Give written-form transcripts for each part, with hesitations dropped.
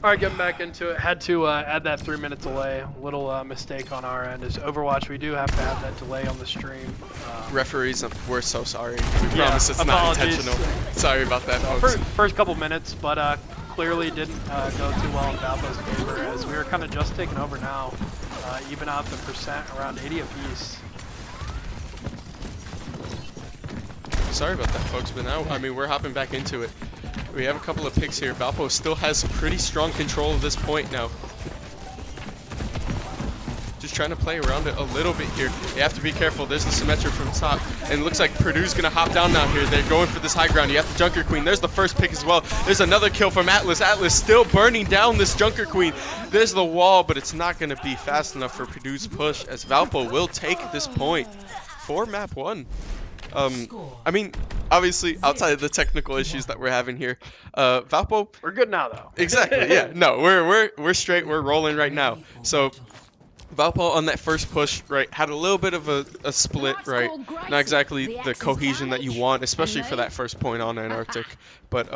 All right, getting back into it. Had to add that 3-minute delay. Little mistake on our end. Is Overwatch, we do have to have that delay on the stream. Referees, we're so sorry. We Yeah, promise it's not apologies. intentional. Sorry about that, So folks. first couple minutes, but clearly didn't go too well in Valpo's favor as we were kind of just taking over now. Even out the percent around 80 apiece. Sorry about that, folks, but now, I mean, we're hopping back into it. We have a couple of picks here. Valpo still has pretty strong control of this point now. Just trying to play around it a little bit here. You have to be careful. There's the Symmetra from top. And it looks like Purdue's going to hop down now here. They're going for this high ground. You have the Junker Queen. There's the first pick as well. There's another kill from Atlas. Atlas still burning down this Junker Queen. There's the wall, but it's not going to be fast enough for Purdue's push as Valpo will take this point for map 1. I mean, obviously, outside of the technical issues that we're having here, Valpo. We're good now, though. Exactly. Yeah. No, we're straight. We're rolling right now. So, Valpo on that first push, right, had a little bit of a split, right? Not exactly the cohesion that you want, especially for that first point on Antarctic. But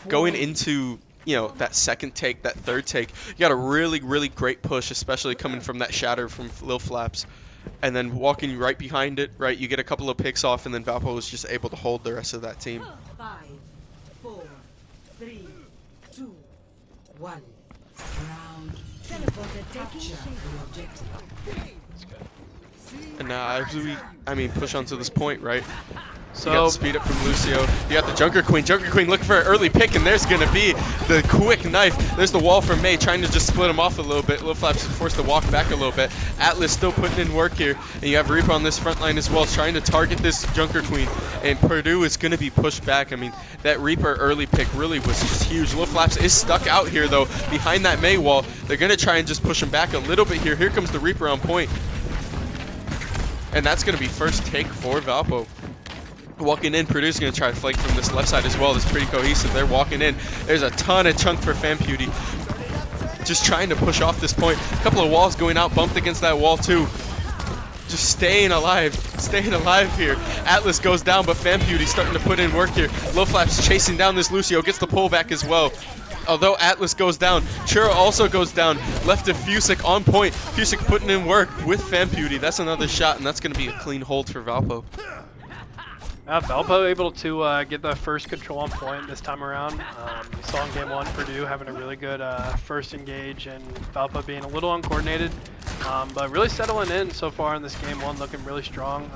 going into that second take, that third take, you got a really, really great push, especially coming from that shatter from Lil Flaps. And then walking right behind it, right, you get a couple of picks off, and then Valpo was just able to hold the rest of that team. 5, 4, 3, 2, 1. Round. Teleporter capture the objective. And now as we, push onto this point, right? So You got the speed up from Lucio. You got the Junker Queen. Junker Queen looking for an early pick, and there's going to be the quick knife. There's the wall from May trying to just split him off a little bit. Lil Flaps is forced to walk back a little bit. Atlas still putting in work here. And you have Reaper on this front line as well, trying to target this Junker Queen. And Purdue is going to be pushed back. I mean, that Reaper early pick really was just huge. Lil Flaps is stuck out here, though, behind that May wall. They're going to try and just push him back a little bit here. Here comes the Reaper on point. And that's going to be first take for Valpo. Walking in, Purdue's going to try to flank from this left side as well. It's pretty cohesive. They're walking in. There's a ton of chunk for FanPewdie. Just trying to push off this point. A couple of walls going out, bumped against that wall too. Just staying alive here. Atlas goes down, but FanPewdie's starting to put in work here. Lil Flaps chasing down this Lucio, gets the pullback as well. Although Atlas goes down, Churro also goes down. Left to Fusick on point. Fusick putting in work with FanPewdie. That's another shot, and that's going to be a clean hold for Valpo. Valpo able to get the first control on point this time around. We saw in game 1 Purdue having a really good first engage and Valpo being a little uncoordinated, but really settling in so far in this game 1, looking really strong.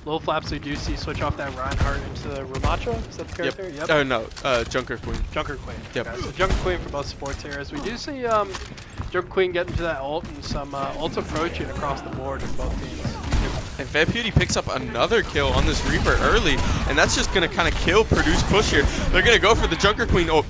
Lil Flaps, we do see switch off that Reinhardt into the Ramacho. Is that the character? Yep. Oh no, Junker Queen. Junker Queen. Yep. Okay, so Junker Queen for both supports here. As we do see Junker Queen getting to that ult and some ults approaching across the board in both teams. And FanPewdie picks up another kill on this Reaper early, and that's just going to kind of kill Purdue's push here. They're going to go for the Junker Queen. Oh,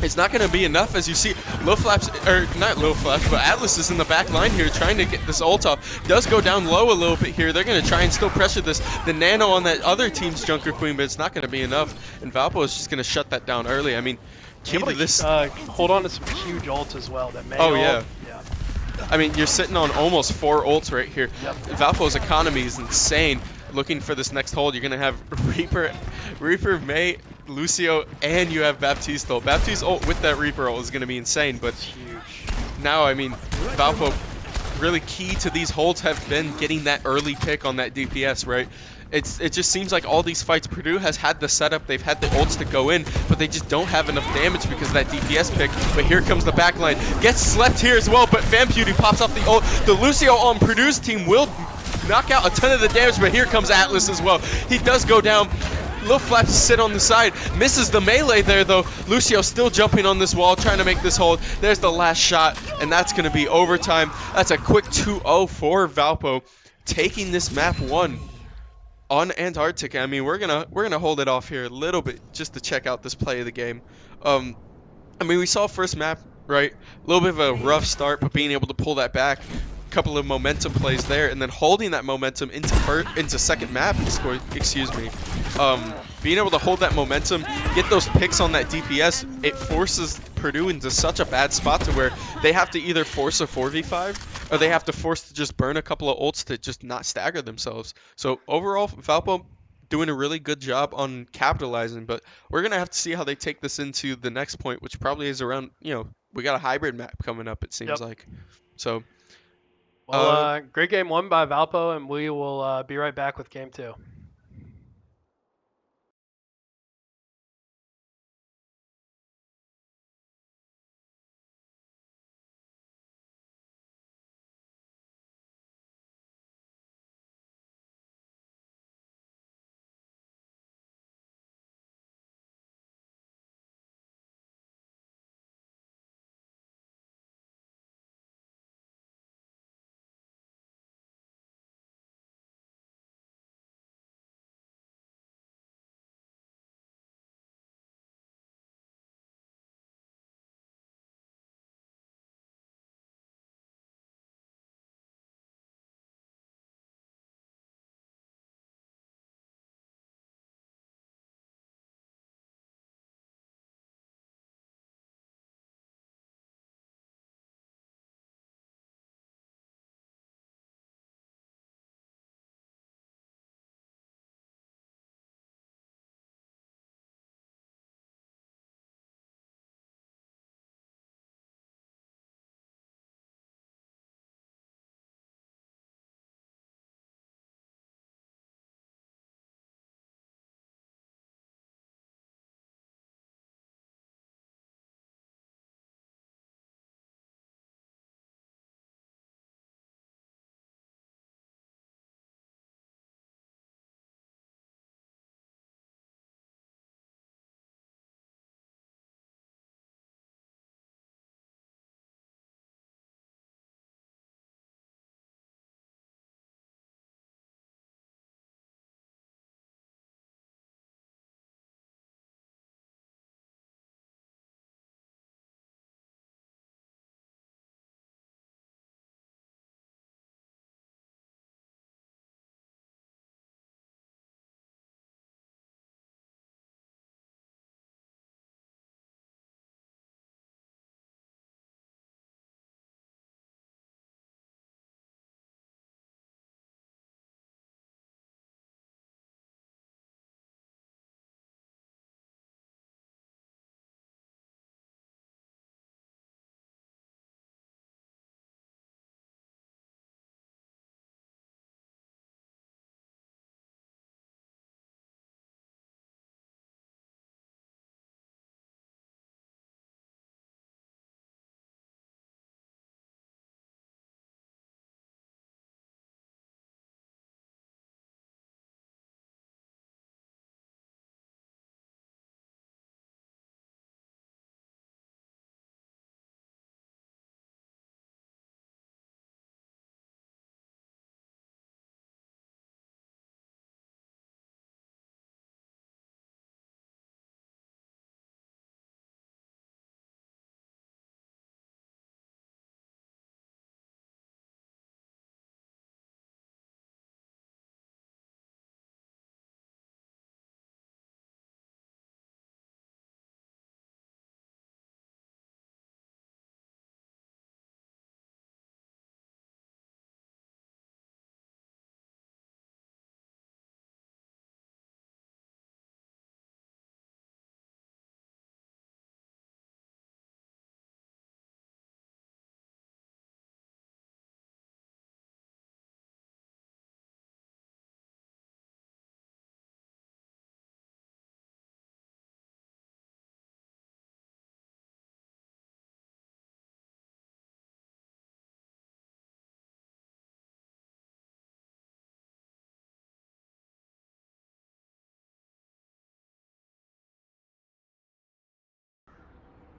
it's not going to be enough, as you see. Lil Flaps, or not Lil Flaps, but Atlas is in the back line here trying to get this ult off. Does go down low a little bit here. They're going to try and still pressure this. The Nano on that other team's Junker Queen, but it's not going to be enough. And Valpo is just going to shut that down early. I mean, key to this. Hold on to some huge ults as well. That May Oh, ult. yeah. I mean, you're sitting on almost 4 ults right here. Yep. Valpo's economy is insane. Looking for this next hold, you're going to have Reaper, May, Lucio, and you have Baptiste ult. Baptiste ult with that Reaper ult is going to be insane, but It's huge. now, I mean, Valpo, really key to these holds have been getting that early pick on that DPS, right? It just seems like all these fights, Purdue has had the setup, they've had the ults to go in, but they just don't have enough damage because of that DPS pick. But here comes the backline. Gets slept here as well, but FanPewdie pops off the ult. The Lucio on Purdue's team will knock out a ton of the damage, but here comes Atlas as well. He does go down. Lil Flaps sit on the side, misses the melee there though. Lucio still jumping on this wall, trying to make this hold. There's the last shot, and that's going to be overtime. That's a quick 2-0 for Valpo, taking this map 1. On Antarctica. I mean, we're gonna hold it off here a little bit just to check out this play of the game. I mean, we saw first map, right? A little bit of a rough start, but being able to pull that back, a couple of momentum plays there, and then holding that momentum into second map. Excuse me. Being able to hold that momentum, get those picks on that DPS, it forces Purdue into such a bad spot to where they have to either force a 4v5 or they have to force to just burn a couple of ults to just not stagger themselves. So overall, Valpo doing a really good job on capitalizing. But we're gonna have to see how they take this into the next point, which probably is around. We got a hybrid map coming up. It seems Yep. like. So. Well, great game won by Valpo, and we will be right back with game 2.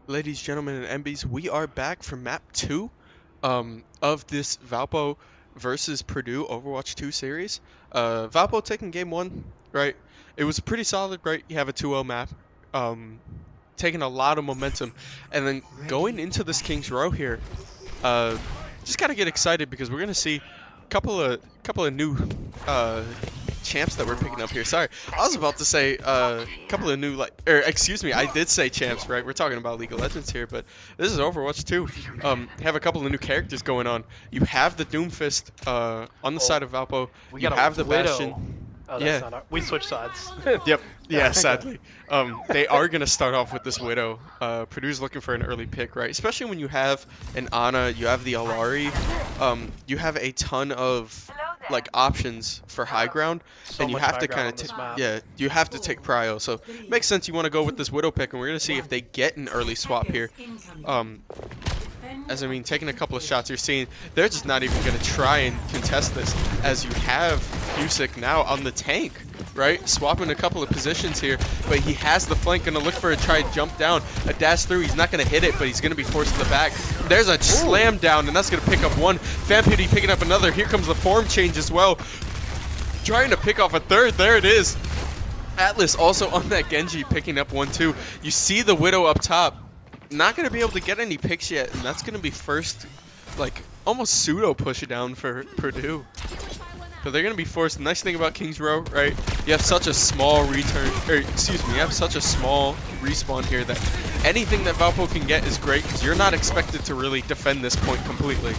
Ladies, gentlemen, and MBs, we are back for map 2 of this Valpo versus Purdue Overwatch 2 series. Valpo taking game 1, right? It was pretty solid, right? You have a 2-0 map, taking a lot of momentum. And then going into this King's Row here, just gotta get excited because we're gonna see a couple of new champs that we're picking up here. Sorry, I was about to say a couple of new excuse me, I did say champs, right? We're talking about League of Legends here, but this is Overwatch 2. Have a couple of new characters going on. You have the Doomfist on the side of Valpo. We You got have a the Widow. Bastion. Oh, Yeah. that's not our, we switched sides. Yep. Yeah, Okay. sadly. They are going to start off with this Widow. Purdue's looking for an early pick, right? Especially when you have an Ana, you have the Alari. You have a ton of like options for high ground, So and you much have high to ground kind on of this map. yeah, you have to take prio. So it makes sense you want to go with this Widow pick, and we're going to see if they get an early swap here. As I mean, taking a couple of shots, you're seeing they're just not even going to try and contest this, as you have Fusick now on the tank, right? Swapping a couple of positions here, but he has the flank, going to look for a try jump down, a dash through. He's not going to hit it, but he's going to be forced to the back. There's a slam down, and that's going to pick up one. Vampity picking up another. Here comes the form change as well. Trying to pick off a third. There it is. Atlas also on that Genji picking up 1-2. You see the Widow up top. Not going to be able to get any picks yet, and that's going to be first, like, almost pseudo push it down for Purdue. But they're going to be forced. The nice thing about Kings Row, right, you have such a small return, or excuse me, you have such a small respawn here that anything that Valpo can get is great, because you're not expected to really defend this point completely.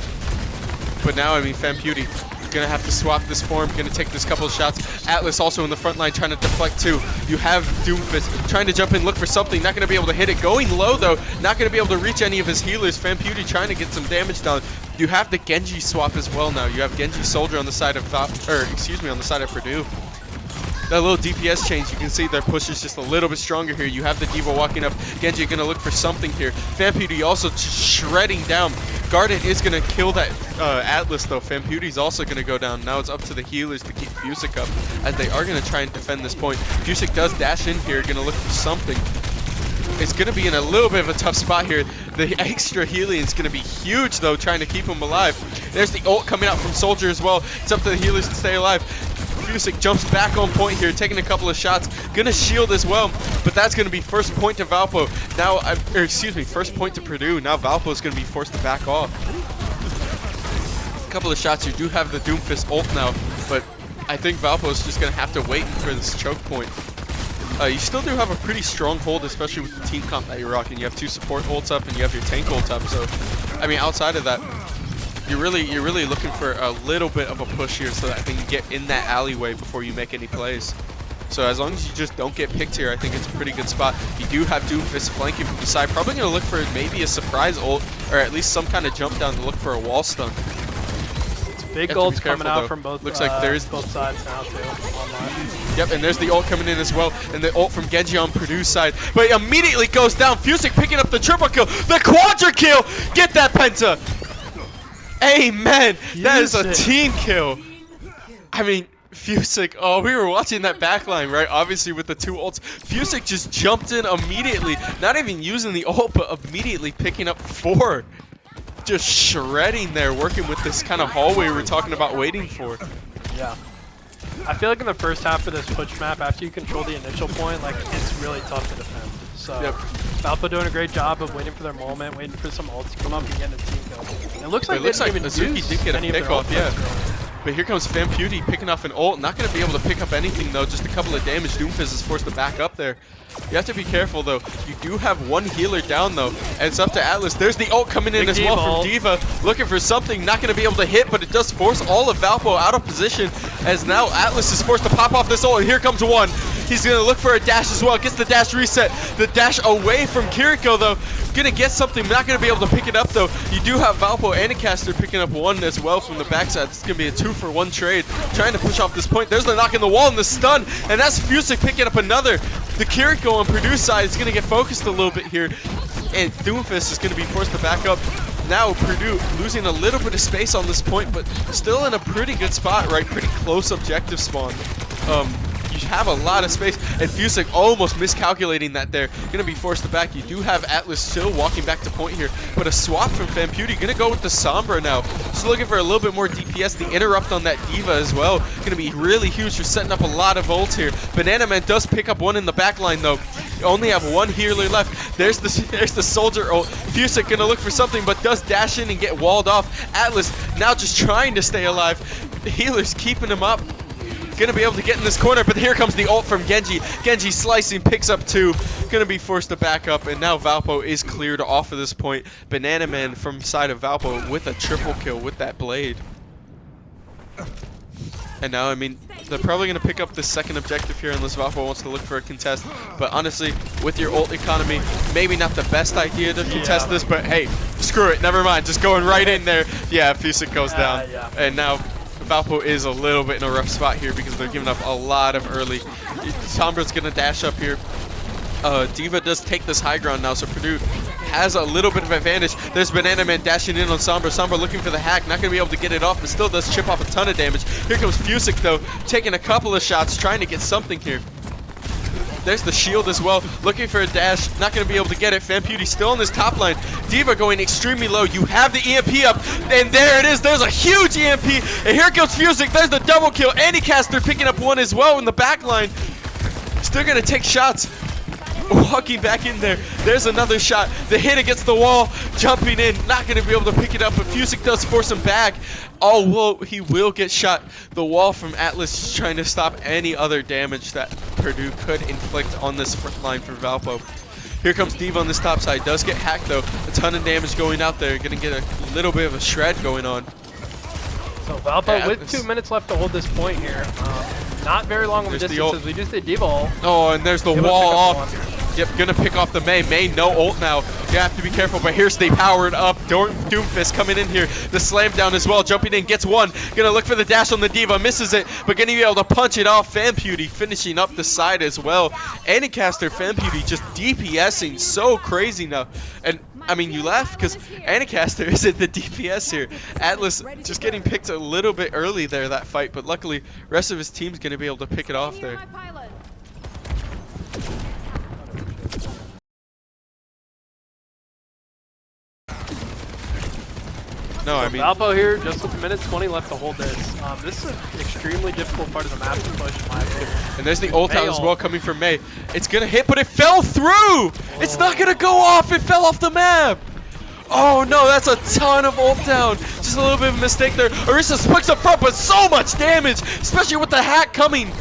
But now, I mean, Famputi gonna have to swap this form, gonna take this couple of shots. Atlas also in the front line trying to deflect too. You have Doomfist trying to jump in, look for something, not gonna be able to hit it. Going low though, not gonna be able to reach any of his healers. Famputi trying to get some damage down. You have the Genji swap as well now. You have Genji Soldier on the side of on the side of Purdue. That little DPS change, you can see their push is just a little bit stronger here. You have the Diva walking up. Genji gonna look for something here. Famputi also just shredding down. Garden is gonna kill that Atlas though. Famputi's also gonna go down. Now it's up to the healers to keep Fusick up, as they are gonna try and defend this point. Fusick does dash in here, gonna look for something. It's gonna be in a little bit of a tough spot here. The extra healing is gonna be huge though, trying to keep him alive. There's the ult coming out from Soldier as well. It's up to the healers to stay alive. Fusick jumps back on point here, taking a couple of shots. Gonna shield as well, but that's gonna be first point to Valpo. Now, first point to Purdue. Now Valpo's gonna be forced to back off. A couple of shots. You do have the Doomfist ult now, but I think Valpo's just gonna have to wait for this choke point. You still do have a pretty strong hold, especially with the team comp that you're rocking. You have 2 support ults up and you have your tank ult up. So, I mean, outside of that, you're really looking for a little bit of a push here so that they can get in that alleyway before you make any plays. So as long as you just don't get picked here, I think it's a pretty good spot. You do have Doomfist flanking from the side. Probably going to look for maybe a surprise ult, or at least some kind of jump down to look for a wall stun. Big ults coming out from both. Looks like there's both sides now too. Online. Yep, and there's the ult coming in as well, and the ult from Genji on Purdue's side. But it immediately goes down. Fusick picking up the triple kill, the quadra kill. Get that penta. Amen. That is a team kill. I mean, Fusick, oh, we were watching that backline, right? Obviously with the 2 ults. Fusick just jumped in immediately, not even using the ult, but immediately picking up 4. Just shredding there, working with this kind of hallway we were talking about waiting for. Yeah. I feel like in the first half of this push map, after you control the initial point, like, it's really tough to defend. So, Yep. Valpo doing a great job of waiting for their moment, waiting for some ults to come up and getting a team kill. It looks like Azuki did get a pick off, yeah. But here comes Famputi picking off an ult. Not going to be able to pick up anything, though. Just a couple of damage. Doomfist is forced to back up there. You have to be careful, though. You do have 1 healer down, though. And it's up to Atlas. There's the ult coming in as well from Diva. Looking for something. Not going to be able to hit, but it does force all of Valpo out of position. As now Atlas is forced to pop off this ult. And here comes 1. He's going to look for a dash as well. Gets the dash reset. The dash away from Kiriko, though. Going to get something. Not going to be able to pick it up, though. You do have Valpo and a caster picking up 1 as well from the backside. It's going to be a 2-for-1 trade. Trying to push off this point. There's the knock in the wall and the stun. And that's Fusick picking up another. The Kiriko on Purdue's side is going to get focused a little bit here. And Doomfist is going to be forced to back up. Now Purdue losing a little bit of space on this point, but still in a pretty good spot, right? Pretty close objective spawn. You have a lot of space, and Fusick almost miscalculating that there. Gonna be forced to back. You do have Atlas still walking back to point here, but a swap from Famputi. Gonna go with the Sombra now. Just looking for a little bit more DPS. The interrupt on that Diva as well. Gonna be really huge for setting up a lot of ults here. Banana Man does pick up 1 in the back line though. You only have 1 healer left. There's the Soldier ult. Fusick gonna look for something, but does dash in and get walled off. Atlas now just trying to stay alive. The healer's keeping him up. Gonna be able to get in this corner, but here comes the ult from Genji. Genji slicing, picks up 2. Gonna be forced to back up, and now Valpo is cleared off of this point. Banana Man from side of Valpo with a triple kill with that blade. And now, I mean, they're probably going to pick up the second objective here unless Valpo wants to look for a contest. But honestly, with your ult economy, maybe not the best idea to contest this, but hey, screw it, never mind. Just going right in there. Yeah, Fusic goes down. And now Valpo is a little bit in a rough spot here because they're giving up a lot of early. Sombra's going to dash up here. D.Va does take this high ground now, so Purdue has a little bit of advantage. There's Banana Man dashing in on Sombra. Sombra looking for the hack, not going to be able to get it off, but still does chip off a ton of damage. Here comes Fusic, though, taking a couple of shots, trying to get something here. There's the shield as well, looking for a dash, not going to be able to get it. Famputi still on this top line. D.Va going extremely low. You have the EMP up, and there it is. There's a huge EMP, and here comes Fusic. There's the double kill. NECC picking up one as well in the back line. Still going to take shots. Walking back in there. There's another shot. The hit against the wall. Jumping in. Not going to be able to pick it up, but Fusic does force him back. Oh, well, he will get shot. The wall from Atlas is trying to stop any other damage that Purdue could inflict on this front line for Valpo. Here comes D.Va on this top side. Does get hacked, though. A ton of damage going out there. Going to get a little bit of a shred going on. So Valpo with 2 minutes left to hold this point here. Not very long of a distance as we just did D.Va ult. Oh, and there's the wall off. Yep, gonna pick off the Mei. Mei, no ult now. You have to be careful, but here's the powered up Doomfist coming in here. The slam down as well, jumping in, gets one. Gonna look for the dash on the D.Va, misses it, but gonna be able to punch it off. Famputi finishing up the side as well. NECC Famputi just DPSing so crazy now. And I mean, you laugh because NECC isn't the DPS here. Atlas just getting picked a little bit early there, that fight, but luckily rest of his team's gonna be able to pick it off there. No, I mean, Valpo here, just with a minute 20 left to hold this. This is an extremely difficult part of the map to push, in my opinion. And there's the ult out as well coming from Mei. It's gonna hit, but it fell through! It's not gonna go off! It fell off the map! Oh no, that's a ton of ult down. Just a little bit of a mistake there. Orisa spikes up front, but so much damage, especially with the hack coming.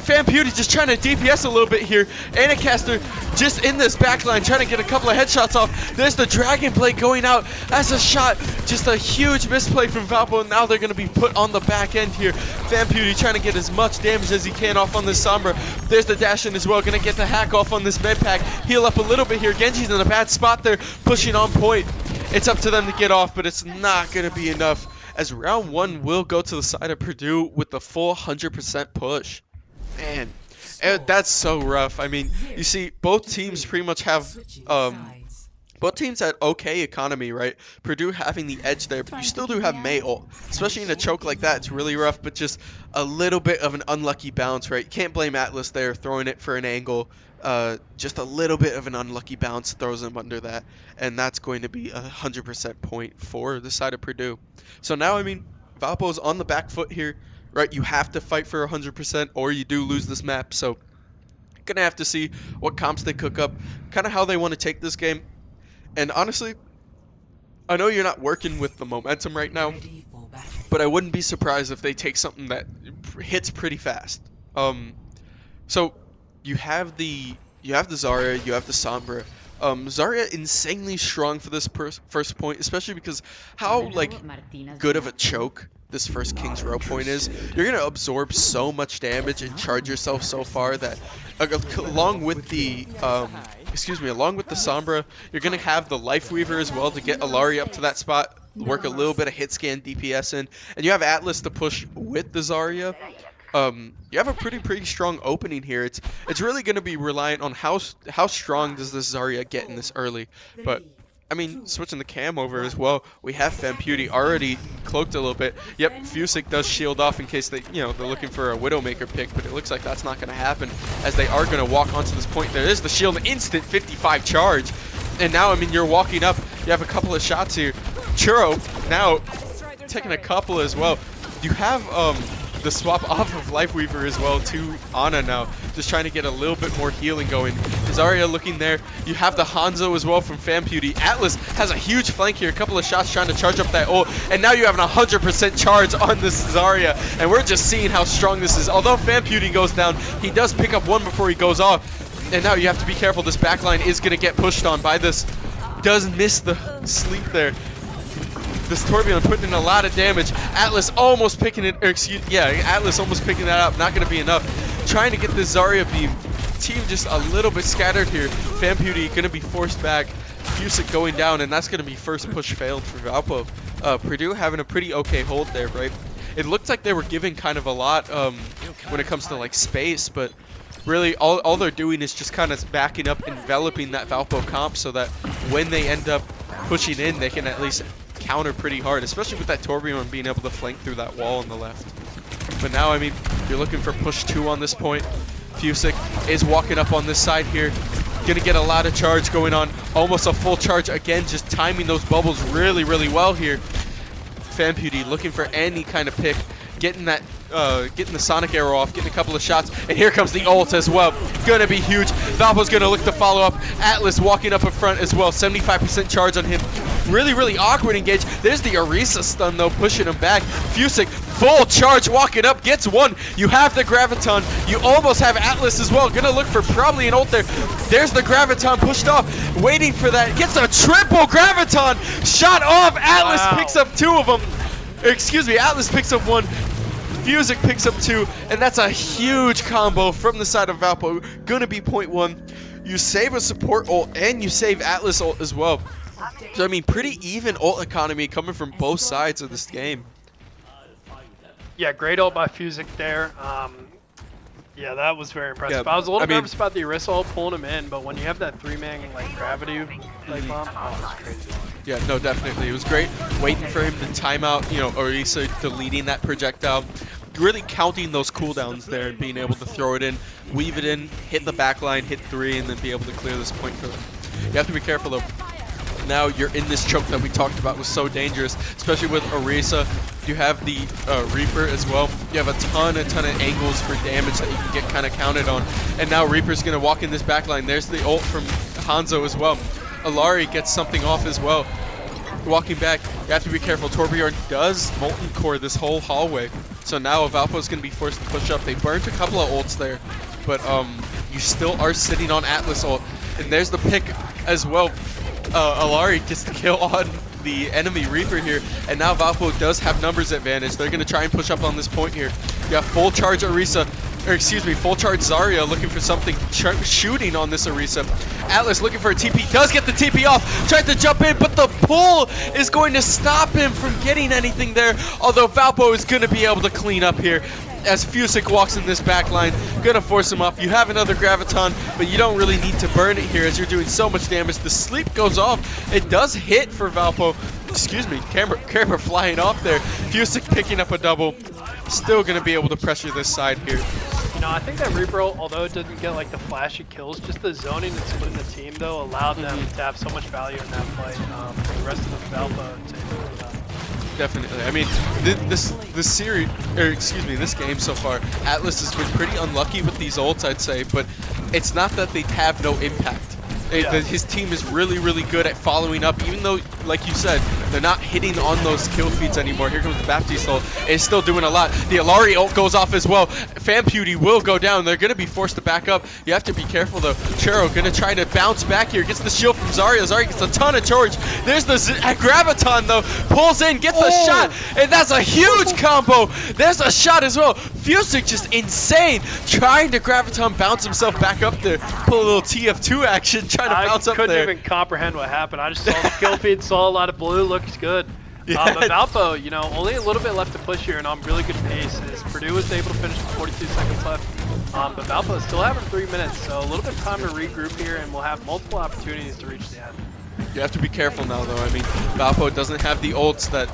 Famputi just trying to DPS a little bit here. NECC just in this backline trying to get a couple of headshots off. There's the Dragon Blade going out as a shot. Just a huge misplay from Valpo, and now they're going to be put on the back end here. Famputi trying to get as much damage as he can off on this Sombra. There's the dash in as well. Going to get the hack off on this med pack. Heal up a little bit here. Genji's in a bad spot there, pushing on point. It's up to them to get off, but it's not going to be enough, as round one will go to the side of Purdue with the full 100% push. Man, that's so rough. I mean, you see, both teams pretty much have, both teams had okay economy, right? Purdue having the edge there, but you still do have Mei ult. Especially in a choke like that, it's really rough, but just a little bit of an unlucky bounce, right? You can't blame Atlas there, throwing it for an angle. Just a little bit of an unlucky bounce throws him under that, and that's going to be a 100% point for the side of Purdue. So now, I mean, Valpo's on the back foot here. Right, you have to fight for 100% or you do lose this map. So, gonna have to see what comps they cook up, kind of how they want to take this game. And honestly, I know you're not working with the momentum right now, but I wouldn't be surprised if they take something that hits pretty fast. So you have the Zarya, you have the Sombra. Zarya insanely strong for this first point, especially because how good of a choke this first King's Row point is. You're gonna absorb so much damage and charge yourself so far that along with the Sombra, you're gonna have the Life Weaver as well to get Alari up to that spot, work a little bit of hit scan DPS in, and you have Atlas to push with the Zarya. You have a pretty strong opening here. It's really going to be reliant on how strong does this Zarya get in this early. But I mean, switching the cam over as well, we have Famputi already cloaked a little bit. Yep, Fusic does shield off in case they're looking for a Widowmaker pick, but it looks like that's not going to happen as they are going to walk onto this point. There is the shield, instant 55 charge, and now I mean you're walking up. You have a couple of shots here. Churro now taking a couple as well. You have the swap off of Lifeweaver as well to Ana now, just trying to get a little bit more healing going. Zarya looking there. You have the Hanzo as well from Famputi. Atlas has a huge flank here, a couple of shots trying to charge up that ult, and now you have an 100% charge on this Zarya, and we're just seeing how strong this is. Although Famputi goes down, he does pick up one before he goes off, and now you have to be careful. This backline is going to get pushed on by this. Does miss the sleep there. This Torbjorn putting in a lot of damage. Atlas almost picking it, or Atlas almost picking that up. Not going to be enough. Trying to get the Zarya beam. Team just a little bit scattered here. Famputi going to be forced back. Fusic going down, and that's going to be first push failed for Valpo. Purdue having a pretty okay hold there, right? It looked like they were giving kind of a lot when it comes to like space, but really all they're doing is just kind of backing up, enveloping that Valpo comp so that when they end up pushing in, they can at least counter pretty hard, especially with that Torbjorn being able to flank through that wall on the left. But now, I mean, you're looking for push 2 on this point. Fusic is walking up on this side here. Gonna get a lot of charge going on. Almost a full charge again, just timing those bubbles really, really well here. Famputi looking for any kind of pick. Getting that, getting the Sonic Arrow off, getting a couple of shots, and here comes the ult as well. Gonna be huge. Valpo's gonna look to follow up. Atlas walking up in front as well. 75% charge on him. Really, really awkward engage. There's the Orisa stun though, pushing him back. Fusic, full charge, walking up, gets one. You have the Graviton. You almost have Atlas as well. Gonna look for probably an ult there. There's the Graviton pushed off, waiting for that. Gets a triple Graviton. Shot off. Atlas picks up 2 of them. Excuse me, Atlas picks up 1. Fusic picks up 2, and that's a huge combo from the side of Valpo. Gonna be point 1. You save a support ult, and you save Atlas ult as well. So, I mean, pretty even ult economy coming from both sides of this game. Yeah, great ult by Fusic there. Yeah, that was very impressive. Yeah, I was a little nervous about the Orisa ult pulling him in, but when you have that 3-man like gravity like bomb, oh, it's crazy. Yeah, no, definitely. It was great waiting for him to time out, you know, Orisa deleting that projectile. Really counting those cooldowns there and being able to throw it in, weave it in, hit the back line, hit 3, and then be able to clear this point for them. You have to be careful though. Now you're in this choke that we talked about was so dangerous, especially with Orisa. You have the Reaper as well. You have a ton of angles for damage that you can get kind of counted on. And now Reaper's going to walk in this back line. There's the ult from Hanzo as well. Alari gets something off as well. Walking back, you have to be careful. Torbjorn does Molten Core this whole hallway. So now Valpo's going to be forced to push up. They burnt a couple of ults there, but you still are sitting on Atlas ult. And there's the pick as well. Alari gets the kill on the enemy Reaper here, and now Valpo does have numbers advantage. They're going to try and push up on this point here. You got full charge Orisa, or excuse me, full charge Zarya looking for something, shooting on this Orisa. Atlas looking for a TP, does get the TP off, tried to jump in, but the pull is going to stop him from getting anything there, although Valpo is going to be able to clean up here. As Fusic walks in this back line, gonna force him off. You have another Graviton, but you don't really need to burn it here as you're doing so much damage. The sleep goes off. It does hit for Valpo. Excuse me, camera flying off there. Fusic picking up a double. Still gonna be able to pressure this side here. You know, I think that Reaper ult, although it didn't get like the flashy kills, just the zoning and splitting the team though allowed them to have so much value in that fight for the rest of the Valpo to Definitely. I mean, this series, or excuse me, this game so far, Atlas has been pretty unlucky with these ults, I'd say, but it's not that they have no impact. His team is really, really good at following up, even though, like you said, they're not hitting on those kill feeds anymore. Here comes the Baptiste ult. It's still doing a lot. The Alari ult goes off as well. Famputi will go down. They're going to be forced to back up. You have to be careful, though. Churro going to try to bounce back here. Gets the shield from Zarya. Zarya gets a ton of charge. There's the Graviton, though. Pulls in, gets a shot, and that's a huge combo. There's a shot as well. Fusic just insane. Trying to Graviton bounce himself back up there. Pull a little TF2 action. Trying to bounce up there. I couldn't even comprehend what happened. I just saw the kill feed, saw a lot of blue, looked good. But Valpo, you know, only a little bit left to push here and on really good pace. As Purdue was able to finish with 42 seconds left. But Valpo is still having 3 minutes, so a little bit of time to regroup here, and we'll have multiple opportunities to reach the end. You have to be careful now, though. I mean, Valpo doesn't have the ults that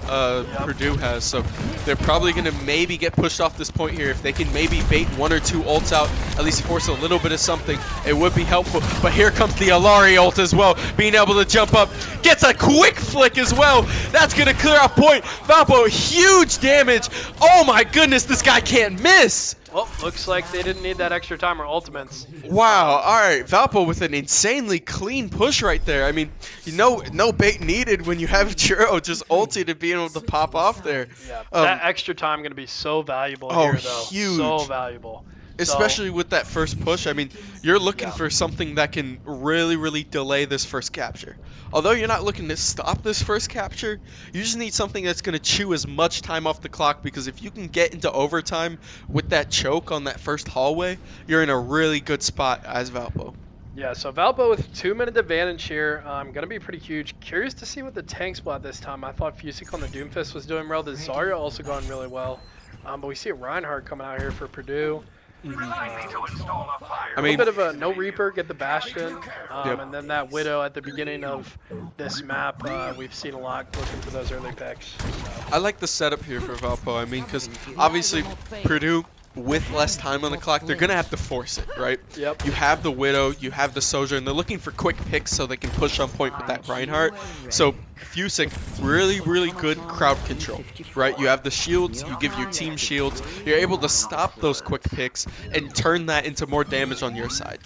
Purdue has, so they're probably going to maybe get pushed off this point here. If they can maybe bait 1 or 2 ults out, at least force a little bit of something, it would be helpful. But here comes the Alari ult as well, being able to jump up. Gets a quick flick as well. That's going to clear off point. Valpo, huge damage. Oh my goodness, this guy can't miss. Well, looks like they didn't need that extra time or ultimates. Wow, alright, Valpo with an insanely clean push right there. I mean, no bait needed when you have Churro just ulti to be able to pop off there. Yeah, that extra time going to be so valuable here, though. Huge. So valuable. Especially with that first push. I mean, you're looking Yeah. for something that can really, really delay this first capture. Although you're not looking to stop this first capture, you just need something that's going to chew as much time off the clock, because if you can get into overtime with that choke on that first hallway, you're in a really good spot as Valpo. Yeah, so Valpo with 2-minute advantage here, going to be pretty huge. Curious to see what the tank spot this time. I thought Fusic on the Doomfist was doing well. The Zarya also going really well. But we see a Reinhardt coming out here for Purdue. I A mean, little bit of a no Reaper, get the Bastion. Yep. And then that Widow at the beginning of this map, we've seen a lot looking for those early picks. I like the setup here for Valpo. I mean, because obviously Purdue, with less time on the clock, they're going to have to force it, right? Yep. You have the Widow, you have the Soldier, and they're looking for quick picks so they can push on point with that Reinhardt. So Fusic, really, really good crowd control, right? You have the shields, you give your team shields, you're able to stop those quick picks and turn that into more damage on your side.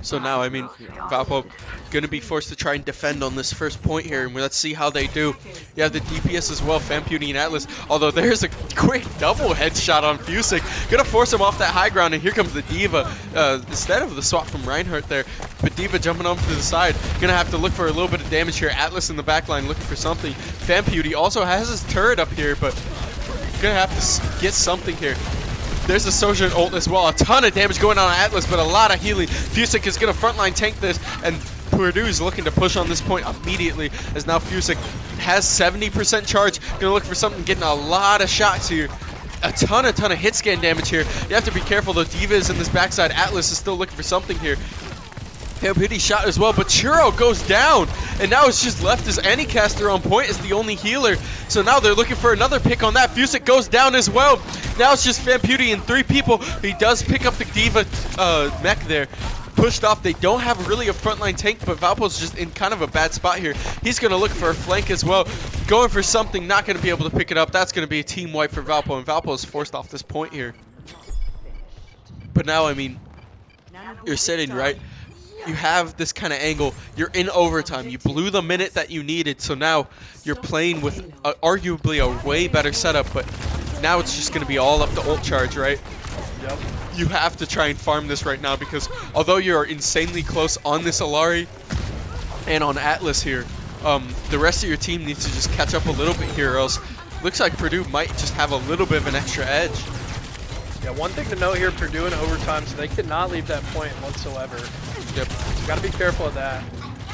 So now, I mean, Valpo going to be forced to try and defend on this first point here, and let's see how they do. You have the DPS as well, Famputi and Atlas, although there's a quick double headshot on Fusic. Going to force him off that high ground, and here comes the D.Va. Instead of the swap from Reinhardt there, but D.Va jumping off to the side. Going to have to look for a little bit of damage here. Atlas in the back line looking for something. Famputi also has his turret up here, but going to have to get something here. There's a Sojourn ult as well. A ton of damage going on Atlas, but a lot of healing. Fusic is going to frontline tank this, and Purdue is looking to push on this point immediately, as now Fusic has 70% charge. Going to look for something, getting a lot of shots here. A ton of hit scan damage here. You have to be careful, though. D.Va is in this backside. Atlas is still looking for something here. Pity shot as well, but Churro goes down, and now it's just left as Anycaster on point as the only healer. So now they're looking for another pick on that. Fusic goes down as well. Now it's just Famputi and 3 people. He does pick up the D.Va mech there. Pushed off. They don't have really a frontline tank, but Valpo's just in kind of a bad spot here. He's going to look for a flank as well. Going for something, not going to be able to pick it up. That's going to be a team wipe for Valpo, and Valpo is forced off this point here. But now, I mean, you're sitting, right? You have this kind of angle. You're in overtime. You blew the minute that you needed, so now you're playing with arguably a way better setup, but now it's just going to be all up to ult charge, right? Yep. You have to try and farm this right now, because although you're insanely close on this Alari and on Atlas here, the rest of your team needs to just catch up a little bit here, or else looks like Purdue might just have a little bit of an extra edge. Yeah, one thing to note here, Purdue in overtime, so they could not leave that point whatsoever. Yep. You got to be careful of that.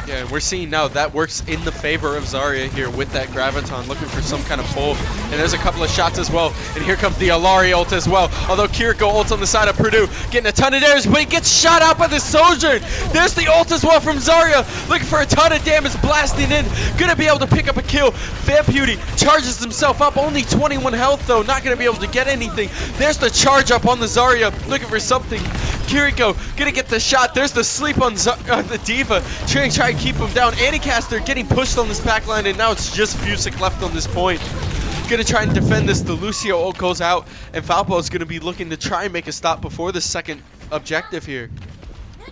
Yeah, and we're seeing now that works in the favor of Zarya here with that Graviton, looking for some kind of pull. And there's a couple of shots as well. And here comes the Alari ult as well. Although Kiriko ults on the side of Purdue, getting a ton of damage, but he gets shot out by the Sojourn. There's the ult as well from Zarya, looking for a ton of damage, blasting in. Gonna be able to pick up a kill. Famputi charges himself up, only 21 health though, not gonna be able to get anything. There's the charge up on the Zarya, looking for something. Kiriko gonna get the shot. There's the sleep on the D.Va, trying to keep him down. Anycaster getting pushed on this back line, and now it's just Fusic left on this point. Gonna try and defend this. The Lucio ult goes out, and Valpo is gonna be looking to try and make a stop before the second objective here.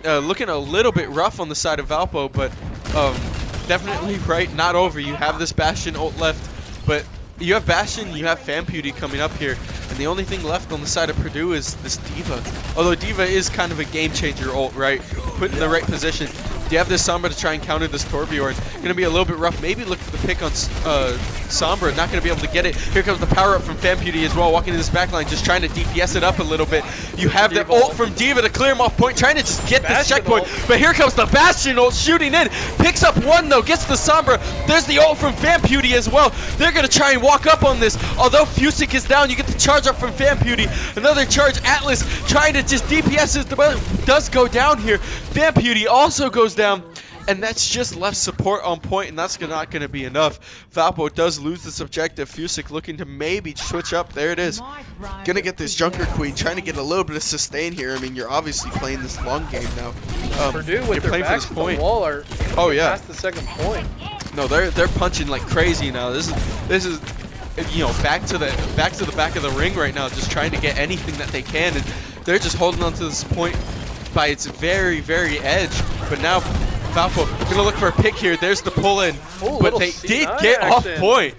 Looking a little bit rough on the side of Valpo, but definitely right, not over. You have this Bastion ult left, but you have Bastion, you have Famputi coming up here, and the only thing left on the side of Purdue is this D.Va. Although D.Va is kind of a game changer ult, right? Put in the right position. You have this Sombra to try and counter this Torbjorn. Gonna be a little bit rough. Maybe look for the pick on Sombra. Not gonna be able to get it. Here comes the power up from Famputi as well, walking in this backline, just trying to DPS it up a little bit. You have the ult from D.Va to clear him off point, trying to just get this checkpoint. But here comes the Bastion ult shooting in. Picks up one though, gets the Sombra. There's the ult from Famputi as well. They're gonna try and walk up on this. Although Fusic is down, you get the charge up from Famputi. Another charge, Atlas trying to just DPS it, but does go down here. Famputi also goes down. And that's just left support on point, and that's not going to be enough. Valpo does lose this objective. Fusic looking to maybe switch up. There it is. Going to get this Junker Queen, trying to get a little bit of sustain here. I mean, you're obviously playing this long game now. Purdue with their backs to the wall are past the second point. No, they're punching like crazy now. This is you know, back to the back of the ring right now, just trying to get anything that they can, and they're just holding on to this point by its very, very edge. But now Valpo gonna look for a pick here. There's the pull in, but they did get off point.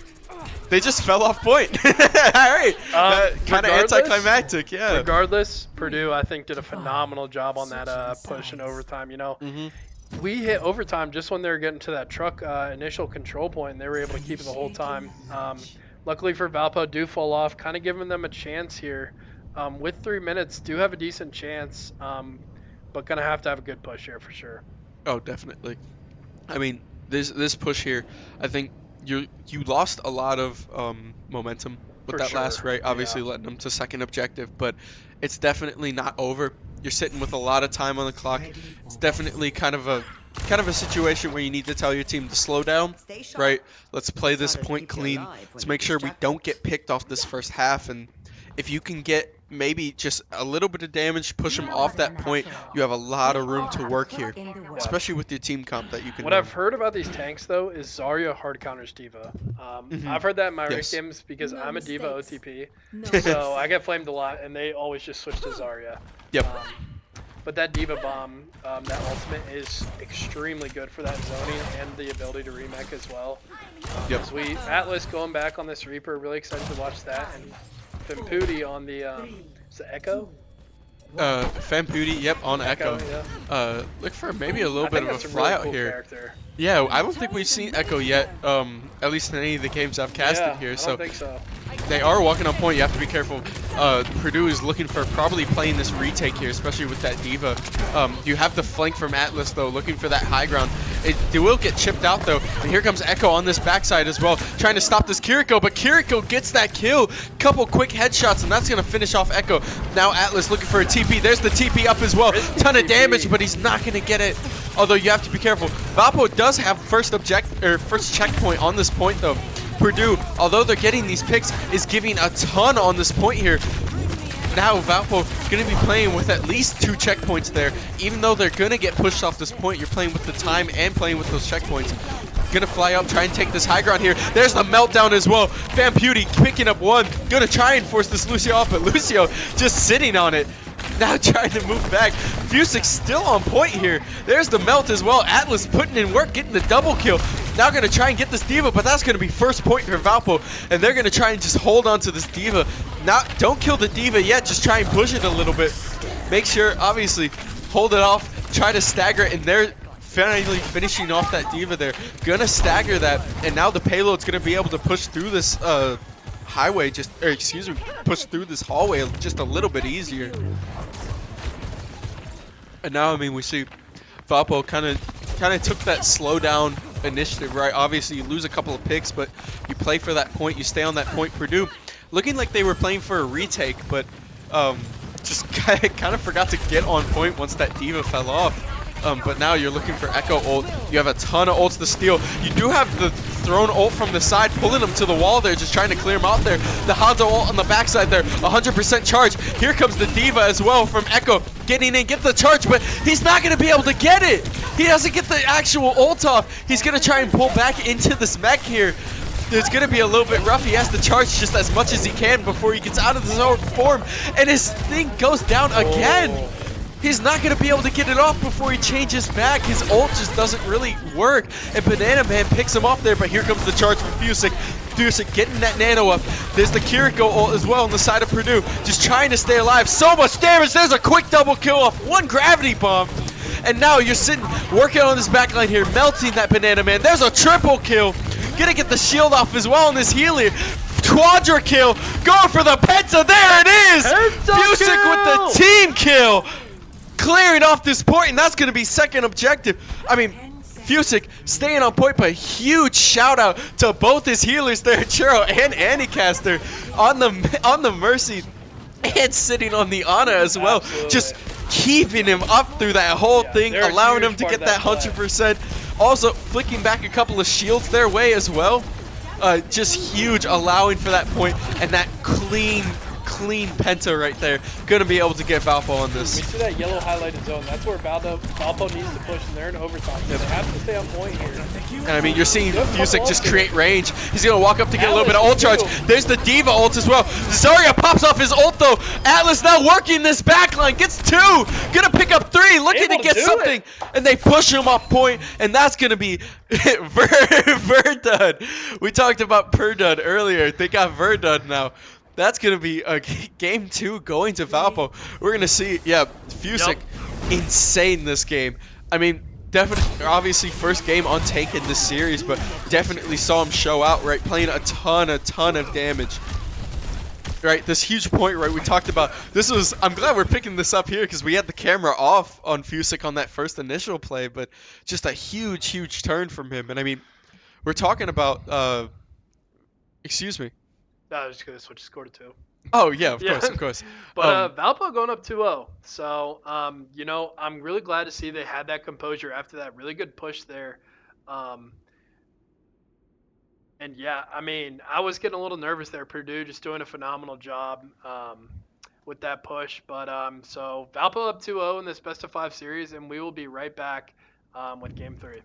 They just fell off point. All right. Kind of regardless- anticlimactic, yeah. Regardless, Purdue, I think, did a phenomenal job on that push in overtime. You know, we hit overtime just when they were getting to that truck initial control point, and they were able to keep it the whole time. Luckily for Valpo, do fall off, kind of giving them a chance here. With 3 minutes, do have a decent chance, but gonna have to have a good push here for sure. Oh, definitely. I mean, this push here, I think you lost a lot of momentum with For that last sure, right. Obviously, yeah. letting them to second objective, but it's definitely not over. You're sitting with a lot of time on the clock. It's definitely kind of a situation where you need to tell your team to slow down, right? Let's play this point clean. Let's make sure we don't get picked off this first half, and if you can get maybe just a little bit of damage, push them off that point, you have a lot of room to work here, especially with your team comp that you can What run. I've heard about these tanks, though, is Zarya hard counters D.Va. I've heard that in my ranked games because I'm a D.Va OTP, so I get flamed a lot, and they always just switch to Zarya. Yep. But that D.Va bomb, that ultimate is extremely good for that zoning and the ability to remake as well. Yep. As Atlas going back on this Reaper, really excited to watch that, and Femputi on the is it Echo? Famputi, yep, on Echo. Yeah. Look for maybe a little I bit think of a that's a really flyout cool here. character. Yeah, I don't think we've seen Echo yet, at least in any of the games I've casted Yeah, here. I So don't think so. they are walking on point. You have to be careful. Purdue is looking for probably playing this retake here, especially with that D.Va. You have the flank from Atlas, though, looking for that high ground. They will get chipped out, though. And here comes Echo on this backside as well, trying to stop this Kiriko, but Kiriko gets that kill. Couple quick headshots, and that's going to finish off Echo. Now Atlas looking for a TP. There's the TP up as well. Ton of damage, but he's not going to get it. Although you have to be careful. Valpo does have first checkpoint on this point, though. Purdue, although they're getting these picks, is giving a ton on this point here. Now Valpo going to be playing with at least 2 checkpoints there. Even though they're going to get pushed off this point, you're playing with the time and playing with those checkpoints. Gonna fly up, try and take this high ground here. There's the meltdown as well. Famputi picking up one. Gonna try and force this Lucio off, but Lucio just sitting on it. Now trying to move back. Fusic still on point here. There's the melt as well. Atlas putting in work, getting the double kill. Now gonna try and get this D.Va, but that's gonna be first point for Valpo, and they're gonna try and just hold on to this D.Va. Don't kill the D.Va yet, just try and push it a little bit. Make sure, obviously, hold it off, try to stagger it, and they're finally finishing off that D.Va there. Gonna stagger that, and now the payload's gonna be able to push through this highway, push through this hallway just a little bit easier. And now, I mean, we see Valpo kind of took that slow down initiative, right? Obviously, you lose a couple of picks, but you play for that point, you stay on that point. Purdue, looking like they were playing for a retake, but just kind of forgot to get on point once that D.Va fell off. But now you're looking for Echo ult. You have a ton of ults to steal. You do have the thrown ult from the side, pulling him to the wall there, just trying to clear him out there. The Hanzo ult on the backside there, 100% charge. Here comes the D.Va as well from Echo, getting in, get the charge, but he's not going to be able to get it. He doesn't get the actual ult off. He's going to try and pull back into this mech here. It's going to be a little bit rough. He has to charge just as much as he can before he gets out of his own form, and his thing goes down again. He's not going to be able to get it off before he changes back. His ult just doesn't really work. And Banana Man picks him off there, but here comes the charge from Fusic. Fusic getting that nano up. There's the Kiriko ult as well on the side of Purdue. Just trying to stay alive. So much damage. There's a quick double kill off one gravity bomb. And now you're sitting, working on this backline here, melting that Banana Man. There's a triple kill. Gonna get the shield off as well on this healer. Quadra kill. Going for the penta. There it is. Fusic with the team kill. Clearing off this point, and that's going to be second objective. I mean, Fusic staying on point, but huge shout out to both his healers there, Churro and Anticaster, on the Mercy and sitting on the Ana as well. Absolutely. Just keeping him up through that whole thing, they're a allowing him huge to part get of that that 100%. Also flicking back a couple of shields their way as well. Just huge, allowing for that point and that clean clean penta right there. Gonna be able to get Valpo on We this. see that yellow highlighted zone. That's where Valpo needs to push, and they're in overtime. So they have to stay on point here. And I mean, you're seeing Yep, Fusic couple just ults create here. range. He's gonna walk up to get a little bit of ult Atlas, charge. too. There's the Diva ult as well. Zarya pops off his ult though. Atlas now working this backline. Gets 2. Gonna pick up 3. Looking Able to to get do something. it. And they push him off point. And that's gonna be Verdun. We talked about Purdue earlier. They got Verdun now. That's going to be a game 2 going to Valpo. We're going to see, yeah, Fusic, insane this game. I mean, definitely, obviously, first game on tank in this series, but definitely saw him show out, right? Playing a ton of damage. Right, this huge point, right, we talked about. I'm glad we're picking this up here because we had the camera off on Fusic on that first initial play, but just a huge turn from him. And I mean, we're talking about, excuse me. I was just going to switch score to 2. Oh, yeah, of Yeah. course. But Valpo going up 2-0. So, you know, I'm really glad to see they had that composure after that really good push there. And yeah, I mean, I was getting a little nervous there. Purdue just doing a phenomenal job with that push. But so Valpo up 2-0 in this best of 5 series, and we will be right back with game 3.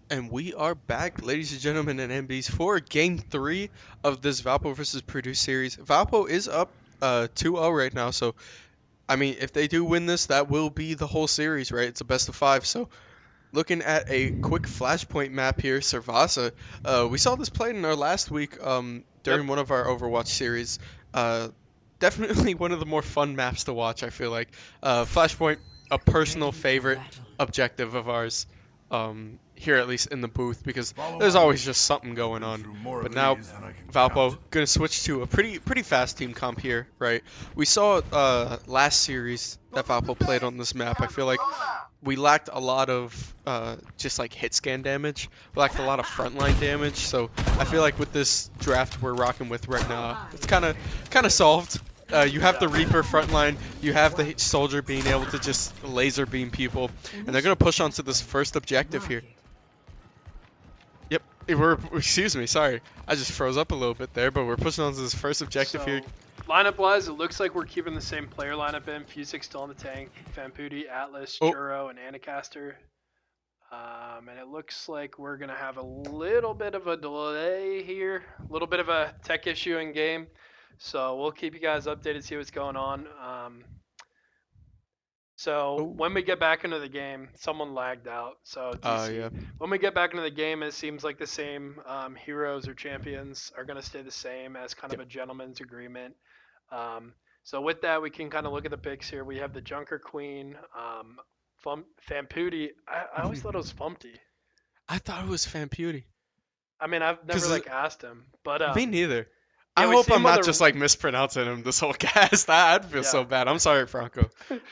And we are back, ladies and gentlemen, and MBs, for Game 3 of this Valpo versus Purdue series. Valpo is up 2-0 right now, so, I mean, if they do win this, that will be the whole series, right? It's a best of 5, so looking at a quick flashpoint map here, Servasa. We saw this played in our last week during one of our Overwatch series. Definitely one of the more fun maps to watch, I feel like. Flashpoint, a personal favorite objective of ours. Here at least in the booth, because there's always just something going on. But now Valpo gonna switch to a pretty fast team comp here, right? We saw last series that Valpo played on this map. I feel like we lacked a lot of just like hit scan damage. We lacked a lot of frontline damage. So I feel like with this draft we're rocking with right now, it's kind of solved. You have the Reaper frontline, you have the Soldier being able to just laser beam people, and they're going to push onto this first objective here. Yep, excuse me, sorry. I just froze up a little bit there, but we're pushing onto this first objective here. Lineup-wise, it looks like we're keeping the same player lineup in. Fusic still on the tank, Famputi, Atlas, Churro, and Anacaster. And it looks like we're going to have a little bit of a delay here, a little bit of a tech issue in game. So we'll keep you guys updated, see what's going on. When we get back into the game, someone lagged out. So DC. When we get back into the game, it seems like the same heroes or champions are going to stay the same as kind of a gentleman's agreement. So with that, we can kind of look at the picks here. We have the Junker Queen, Famputi. I always thought it was Fumpty. I thought it was Famputi. I mean, I've never asked him, but me neither. I hope I'm not just like mispronouncing him this whole cast. I'd feel so bad. I'm sorry, Franco.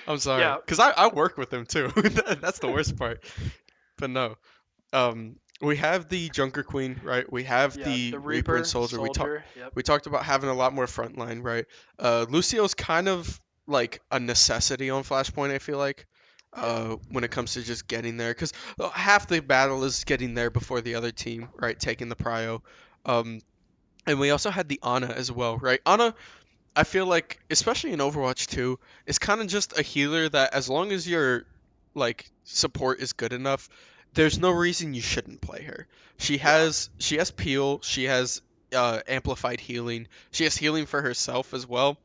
I'm sorry. Because I work with him too. That's the worst part. But no. We have the Junker Queen, right? We have the Reaper and Soldier. We talked about having a lot more frontline, right? Lucio's kind of like a necessity on Flashpoint, I feel like. When it comes to just getting there. Because half the battle is getting there before the other team, right? Taking the prio. And we also had the Ana as well, right? Ana, I feel like, especially in Overwatch 2, is kind of just a healer that as long as your like support is good enough, there's no reason you shouldn't play her. She has peel, she has amplified healing, she has healing for herself as well,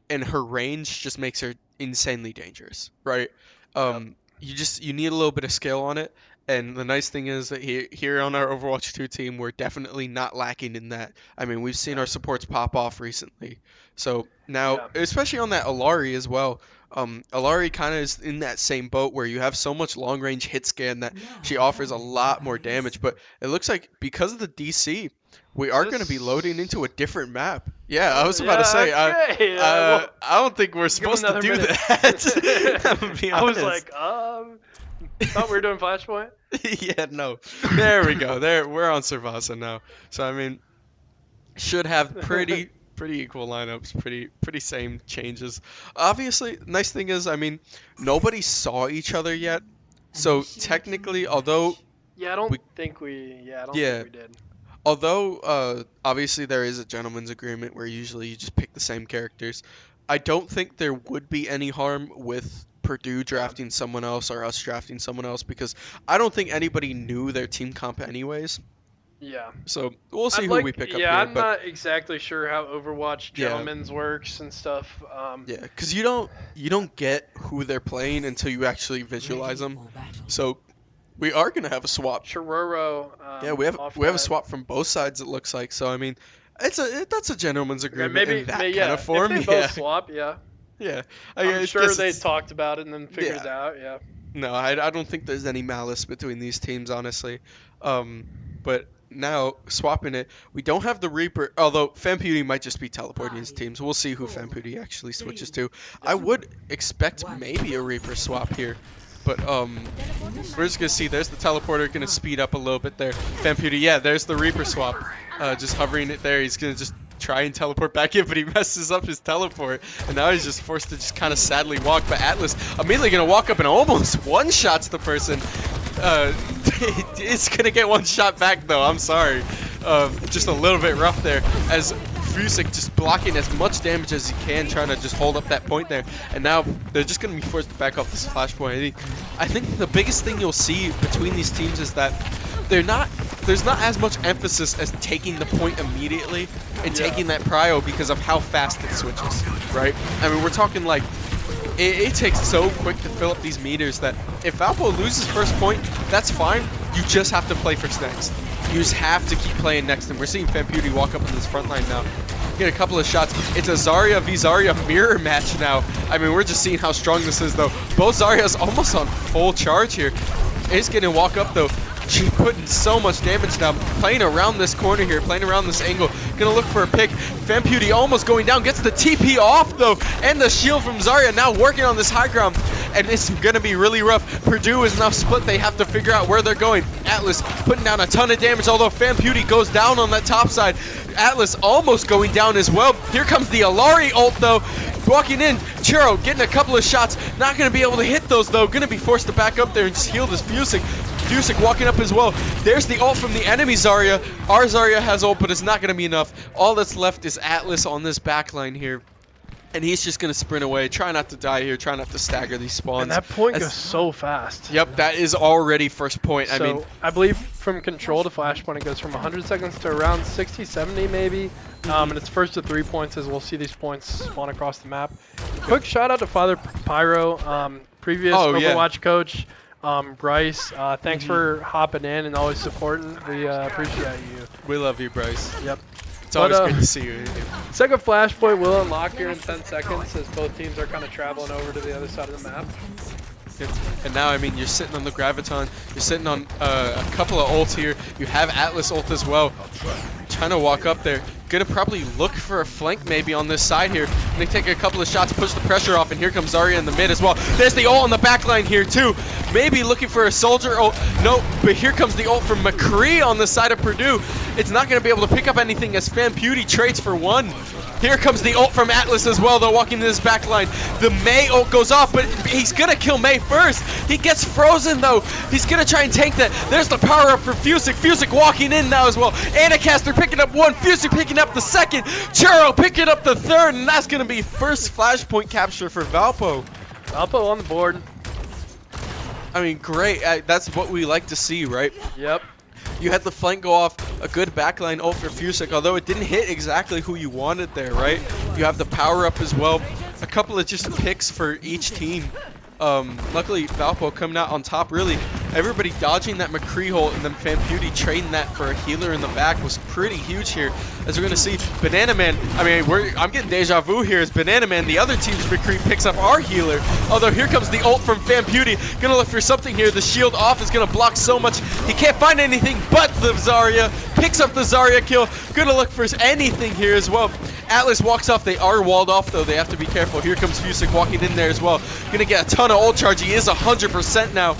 and her range just makes her insanely dangerous, right? You need a little bit of skill on it. And the nice thing is that here on our Overwatch 2 team, we're definitely not lacking in that. I mean, we've seen our supports pop off recently. So now, especially on that Alari as well, Alari kind of is in that same boat where you have so much long-range hit scan that she offers a lot more damage. But it looks like because of the DC, we are going to be loading into a different map. Yeah, I was about to say, I don't think we're supposed to do that. I'm gonna be honest. I was like, thought we were doing Flashpoint? Yeah, no. There we go. We're on Servasa now. So I mean, should have pretty equal lineups, pretty same changes. Obviously, nice thing is, I mean, nobody saw each other yet. So technically, although I don't think we did. Although obviously there is a gentleman's agreement where usually you just pick the same characters, I don't think there would be any harm with Purdue drafting someone else or us drafting someone else, because I don't think anybody knew their team comp anyways. Yeah. So we'll see who we pick up here. I'm not exactly sure how Overwatch Gentlemen's works and stuff. Yeah, because you don't get who they're playing until you actually visualize them. So we are gonna have a swap. Churro. We have a swap from both sides. It looks like. So I mean, that's a gentleman's agreement in that kind of form. If they both swap, yeah. Yeah, I'm sure they talked about it and then figured it out. Yeah. No, I don't think there's any malice between these teams, honestly. But now swapping it, we don't have the Reaper. Although Famputi might just be teleporting his teams. We'll see who Famputi actually switches to. I would expect maybe a Reaper swap here. But we're just gonna see. There's the teleporter, gonna speed up a little bit there. Famputi, yeah, there's the Reaper swap. Just hovering it there. He's gonna just try and teleport back in, but he messes up his teleport, and now he's just forced to just kind of sadly walk. But Atlas immediately gonna walk up and almost one-shots the person. It's gonna get one shot back though. I'm sorry. Just a little bit rough there, as Fusic just blocking as much damage as he can, trying to just hold up that point there. And now they're just going to be forced to back off this flashpoint. I think the biggest thing you'll see between these teams is that there's not as much emphasis as taking the point immediately and taking that prio because of how fast it switches, right? I mean, we're talking like, it takes so quick to fill up these meters that if Valpo loses first point, that's fine. You just have to play for next. You just have to keep playing next. And we're seeing Famputi walk up on this front line now. Get a couple of shots. It's a Zarya v Zarya mirror match now. I mean, we're just seeing how strong this is, though. Both Zaryas almost on full charge here. Ace getting walk up, though. She's putting so much damage now. Playing around this corner here, playing around this angle. Gonna look for a pick. Famputi almost going down. Gets the TP off, though. And the shield from Zarya now working on this high ground. And it's gonna be really rough. Purdue is now split. They have to figure out where they're going. Atlas putting down a ton of damage, although Famputi goes down on that top side. Atlas almost going down as well. Here comes the Alari ult, though. Walking in, Churro getting a couple of shots. Not going to be able to hit those, though. Going to be forced to back up there and just heal this Fusic. Fusic walking up as well. There's the ult from the enemy Zarya. Our Zarya has ult, but it's not going to be enough. All that's left is Atlas on this backline here. And he's just going to sprint away. Try not to die here. Try not to stagger these spawns. And that point goes so fast. Yep, that is already first point. So, I mean, I believe from control to flashpoint, it goes from 100 seconds to around 60, 70 maybe. And it's first to 3 points as we'll see these points spawn across the map. Quick shout out to Father Pyro, previous Overwatch coach, Bryce. Thanks for hopping in and always supporting. We appreciate you. we love you, Bryce. Yep. It's always great to see you. Second flashpoint will unlock here in 10 seconds as both teams are kind of traveling over to the other side of the map. And now, I mean, you're sitting on the Graviton. You're sitting on a couple of ults here. You have Atlas ult as well. Trying to walk up there. Gonna probably look for a flank maybe on this side here. Gonna take a couple of shots, push the pressure off, and here comes Zarya in the mid as well. There's the ult on the back line here too. Maybe looking for a soldier ult. No, but here comes the ult from McCree on the side of Purdue. It's not gonna be able to pick up anything as Famputi trades for one. Here comes the ult from Atlas as well, though, walking into this back line. The Mei ult goes off, but he's gonna kill Mei first. He gets frozen, though. He's gonna try and tank that. There's the power up for Fusic. Fusic walking in now as well. Anacaster picking up one. Fusic picking up the second. Churro picking up the third, and that's gonna be first flashpoint capture for Valpo. Valpo on the board. I mean, great. That's what we like to see, right? Yep. You had the flank go off, a good backline ult for Fusic, although it didn't hit exactly who you wanted there, right? You have the power up as well. A couple of just picks for each team. Luckily, Valpo coming out on top, really. Everybody dodging that McCree ult and then Famputi trading that for a healer in the back was pretty huge here. As we're going to see, Banana Man, I mean, I'm getting deja vu here as Banana Man, the other team's McCree picks up our healer. Although here comes the ult from Famputi. Going to look for something here. The shield off is going to block so much. He can't find anything but the Zarya. Picks up the Zarya kill. Going to look for anything here as well. Atlas walks off. They are walled off, though. They have to be careful. Here comes Fusic walking in there as well. Going to get a ton of ult charge. He is 100% now.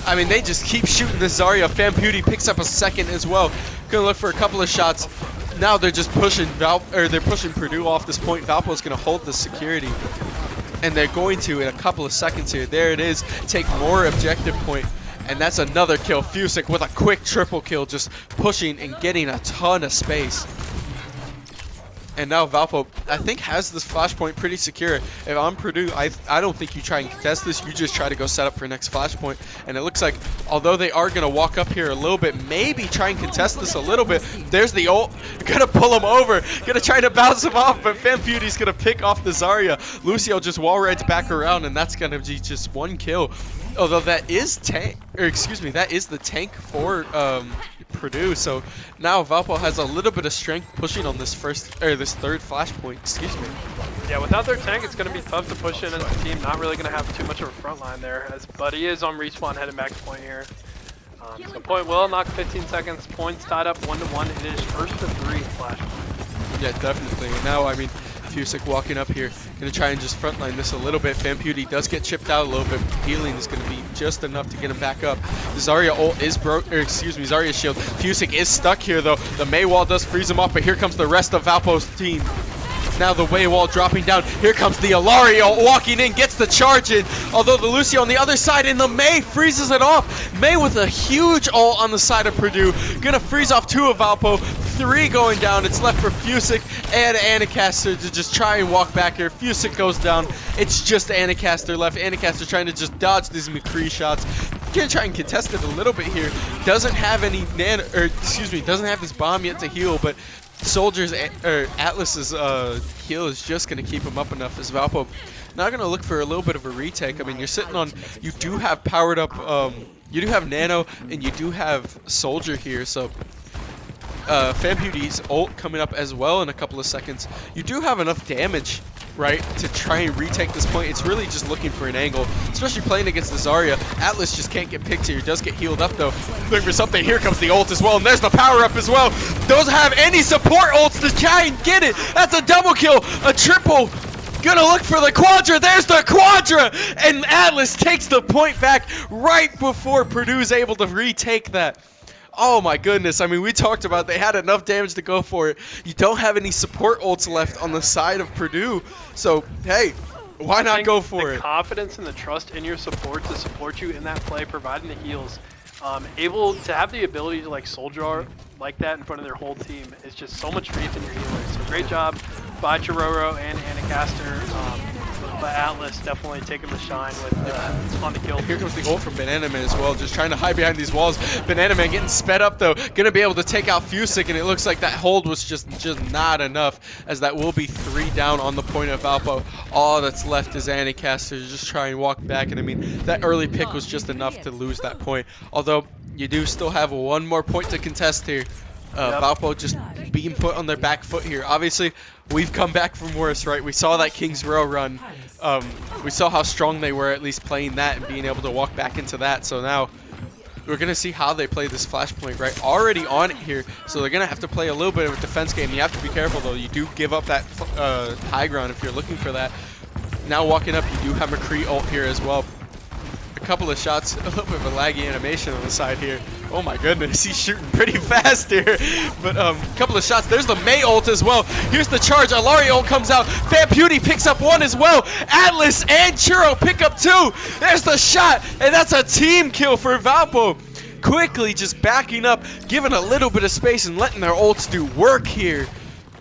I mean, they just keep shooting the Zarya. Famputi picks up a second as well. Gonna look for a couple of shots. Now they're just pushing they're pushing Purdue off this point. Valpo's gonna hold the security, and they're going to in a couple of seconds here. There it is. Take more objective point, and that's another kill. Fusic with a quick triple kill, just pushing and getting a ton of space. And now Valpo, I think, has this flashpoint pretty secure. If I'm Purdue, I don't think you try and contest this. You just try to go set up for next flashpoint. And it looks like, although they are going to walk up here a little bit, maybe try and contest this a little bit. There's the ult. Going to pull him over. Going to try to bounce him off, but Famputi's going to pick off the Zarya. Lucio just wall rides back around, and that's going to be just one kill. Although that is that is the tank for Purdue. So now Valpo has a little bit of strength pushing on this third flashpoint. Excuse me. Yeah, without their tank, it's going to be tough to push in as a team. Not really going to have too much of a front line there, as Buddy is on respawn heading back to point here. So point will unlock 15 seconds. Points tied up 1-1. It is first to 3 flashpoint. Yeah, definitely. And now, I mean, Fusic walking up here, gonna try and just frontline this a little bit. Famputi does get chipped out a little bit. Healing is gonna be just enough to get him back up. The Zarya ult is Zarya's shield. Fusic is stuck here though. The Mei wall does freeze him off, but here comes the rest of Valpo's team. Now the Mei wall dropping down. Here comes the Ilario walking in, gets the charge in. Although the Lucio on the other side, and the Mei freezes it off. Mei with a huge ult on the side of Purdue. Gonna freeze off 2 of Valpo. 3 going down. It's left for Fusic and Anacaster to just try and walk back here. Fusic goes down. It's just Anacaster left. Anacaster trying to just dodge these McCree shots. gonna try and contest it a little bit here. Doesn't have any doesn't have his bomb yet to heal, but Soldier's Atlas's heal is just gonna keep him up enough as Valpo now gonna look for a little bit of a retake. I mean, you're sitting on, you do have powered up, you do have Nano and you do have Soldier here, so Beauty's ult coming up as well in a couple of seconds. You do have enough damage, right, to try and retake this point. It's really just looking for an angle, especially playing against the Zarya. Atlas just can't get picked here. He does get healed up though. Looking for something. Here comes the ult as well, and there's the power up as well. Doesn't have any support ults to try and get it. That's a double kill, a triple. Gonna look for the Quadra. There's the Quadra, and Atlas takes the point back right before Purdue's able to retake that. Oh my goodness, I mean, we talked about they had enough damage to go for it. You don't have any support ults left on the side of Purdue, so hey, why not go for it? The confidence and the trust in your support to support you in that play, providing the heals, able to have the ability to like soldier like that in front of their whole team is just so much faith in your healers. So great job by Chiroro and Anacaster. But Atlas definitely taking the shine with on the kill. Here comes the ult from Banana Man as well, just trying to hide behind these walls. Banana Man getting sped up though, gonna be able to take out Fusick, and it looks like that hold was just not enough, as that will be 3 down on the point of Valpo. All that's left is Anacaster to just try and walk back, and I mean, that early pick was just enough to lose that point. Although, you do still have one more point to contest here. Valpo just being put on their back foot here. Obviously, we've come back from worse, right? We saw that King's Row run. We saw how strong they were at least playing that and being able to walk back into that. So now we're going to see how they play this flashpoint, right? Already on it here, so they're going to have to play a little bit of a defense game. You have to be careful, though. You do give up that high ground if you're looking for that. Now walking up, you do have McCree ult here as well. A couple of shots, a little bit of a laggy animation on the side here. Oh my goodness, he's shooting pretty fast here. But a couple of shots. There's the Mei ult as well. Here's the charge. Alari ult comes out. Beauty picks up 1 as well. Atlas and Churro pick up 2. There's the shot, and that's a team kill for Valpo. Quickly just backing up, giving a little bit of space and letting their ults do work here.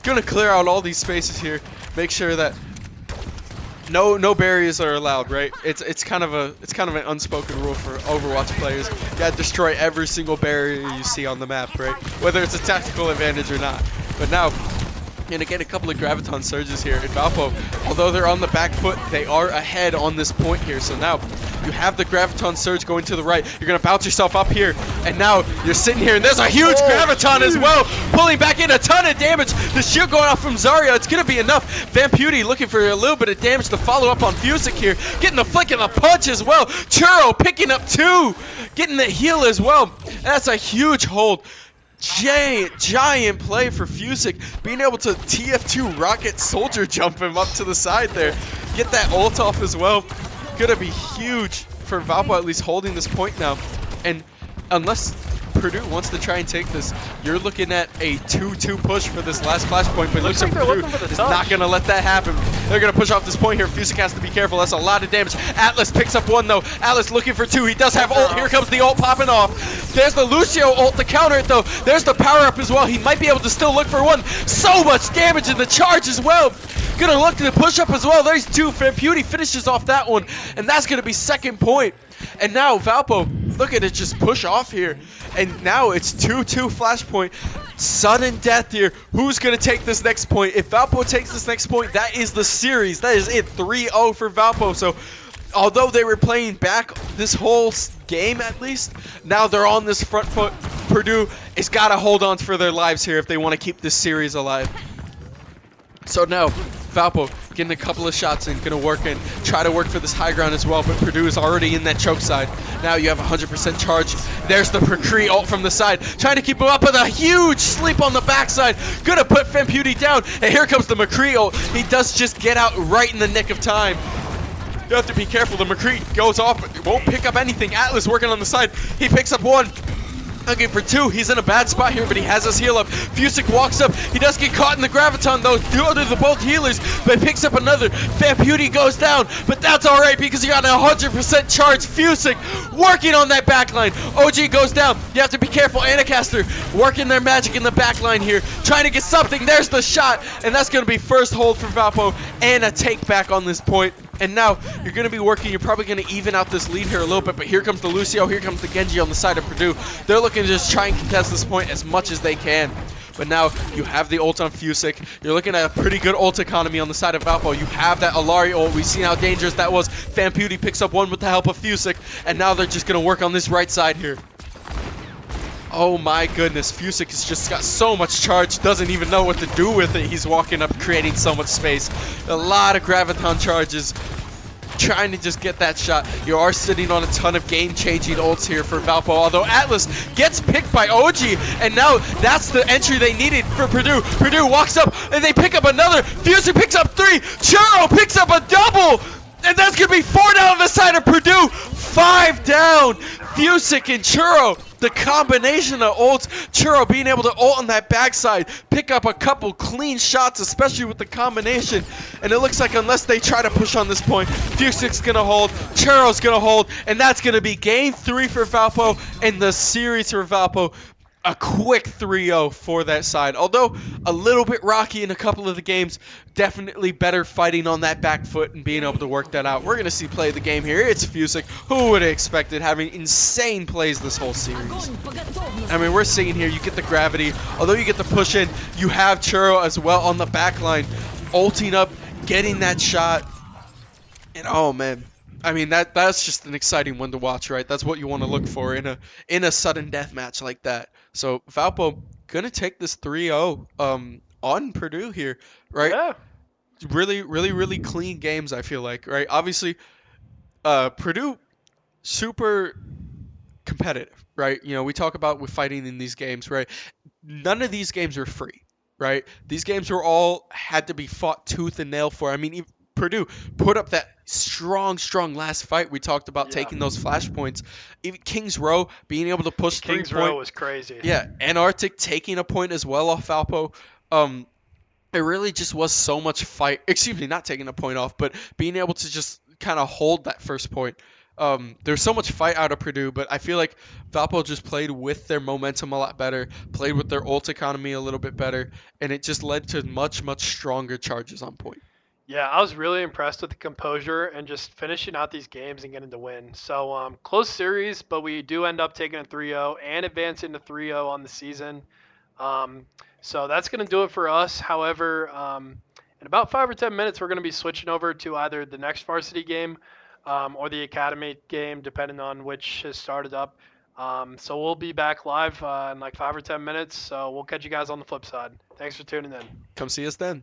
Gonna clear out all these spaces here. Make sure that no barriers are allowed, right? It's kind of an unspoken rule for Overwatch players. You gotta destroy every single barrier you see on the map, right? Whether it's a tactical advantage or not. But now, gonna get a couple of Graviton surges here in Valpo. Although they're on the back foot, they are ahead on this point here. So now you have the Graviton surge going to the right. You're gonna bounce yourself up here, and now you're sitting here, and there's a huge Graviton as well, pulling back in a ton of damage. The shield going off from Zarya, it's gonna be enough. Beauty looking for a little bit of damage to follow up on Fusick here, getting the flick and the punch as well. Churro picking up 2, getting the heal as well. And that's a huge hold. Giant play for Fusick, being able to TF2 rocket soldier jump him up to the side there. Get that ult off as well. Gonna be huge for Valpo, at least holding this point now. And unless Purdue wants to try and take this, you're looking at a 2-2 push for this last flashpoint, but it looks like Purdue is not going to let that happen. They're going to push off this point here. Fusick has to be careful. That's a lot of damage. Atlas picks up 1 though. Atlas looking for 2. He does have ult. Here comes the ult popping off. There's the Lucio ult to counter it though. There's the power up as well. He might be able to still look for 1. So much damage in the charge as well. Gonna look to the push up as well. There's 2. Beauty finishes off that one, and that's gonna be 2nd point. And now Valpo, look at it, just push off here. And now it's 2-2 flashpoint. Sudden death here. Who's gonna take this next point? If Valpo takes this next point, that is the series. That is it. 3-0 for Valpo. So although they were playing back this whole game at least, now they're on this front foot. Purdue has got to hold on for their lives here if they want to keep this series alive. So now, Valpo getting a couple of shots in, gonna work in, try to work for this high ground as well, but Purdue is already in that choke side. Now you have 100% charge. There's the McCree ult from the side, trying to keep him up with a huge sleep on the backside. Gonna put Beauty down, and here comes the McCree ult. He does just get out right in the nick of time. You have to be careful. The McCree goes off, but won't pick up anything. Atlas working on the side. He picks up 1. Looking for 2. He's in a bad spot here, but he has his heal up. Fusick walks up. He does get caught in the Graviton, though, due to the both healers, but he picks up another. Beauty goes down, but that's all right because you got a 100% charge. Fusick working on that backline. OG goes down. You have to be careful. Anacaster working their magic in the backline here, trying to get something. There's the shot, and that's going to be first hold for Valpo and a take back on this point. And now you're going to be working. You're probably going to even out this lead here a little bit. But here comes the Lucio. Here comes the Genji on the side of Purdue. They're looking to just try and contest this point as much as they can. But now you have the ult on Fusick. You're looking at a pretty good ult economy on the side of Valpo. You have that Alari ult. We've seen how dangerous that was. Famputi picks up one with the help of Fusick. And now they're just going to work on this right side here. Oh my goodness, Fusick has just got so much charge, doesn't even know what to do with it. He's walking up, creating so much space. A lot of Graviton charges, trying to just get that shot. You are sitting on a ton of game-changing ults here for Valpo, although Atlas gets picked by OG, and now that's the entry they needed for Purdue. Purdue walks up, and they pick up another. Fusick picks up 3. Churro picks up a double, and that's going to be 4 down on the side of Purdue. 5 down. Fusick and Churro. The combination of ults, Churro being able to ult on that backside, pick up a couple clean shots, especially with the combination. And it looks like unless they try to push on this point, Fusick's going to hold, Churro's going to hold, and that's going to be game 3 for Valpo and the series for Valpo. A quick 3-0 for that side. Although a little bit rocky in a couple of the games, definitely better fighting on that back foot and being able to work that out. We're going to see play of the game here. It's Fusick. Who would have expected having insane plays this whole series? I mean, we're seeing here, you get the gravity. Although you get the push in, you have Churro as well on the back line, ulting up, getting that shot. And oh man. I mean, that's just an exciting one to watch, right? That's what you want to look for in a sudden death match like that. So Valpo gonna take this 3-0 on Purdue here, right? Yeah. Really, really, really clean games, I feel like, right? Obviously, Purdue super competitive, right? You know, we talk about with fighting in these games, right? None of these games are free, right? These games were all had to be fought tooth and nail for. I mean, Purdue put up that strong last fight. We talked about taking those flashpoints. Even Kings Row being able to push through Kings point. Row was crazy. Yeah, Antarctic taking a point as well off Valpo. It really just was so much fight. Excuse me, not taking a point off, but being able to just kind of hold that first point. There's so much fight out of Purdue, but I feel like Valpo just played with their momentum a lot better, played with their ult economy a little bit better, and it just led to much stronger charges on point. Yeah, I was really impressed with the composure and just finishing out these games and getting the win. So close series, but we do end up taking a 3-0 and advancing to 3-0 on the season. So that's going to do it for us. However, in about 5 or 10 minutes, we're going to be switching over to either the next varsity game or the academy game, depending on which has started up. So we'll be back live in like 5 or 10 minutes. So we'll catch you guys on the flip side. Thanks for tuning in. Come see us then.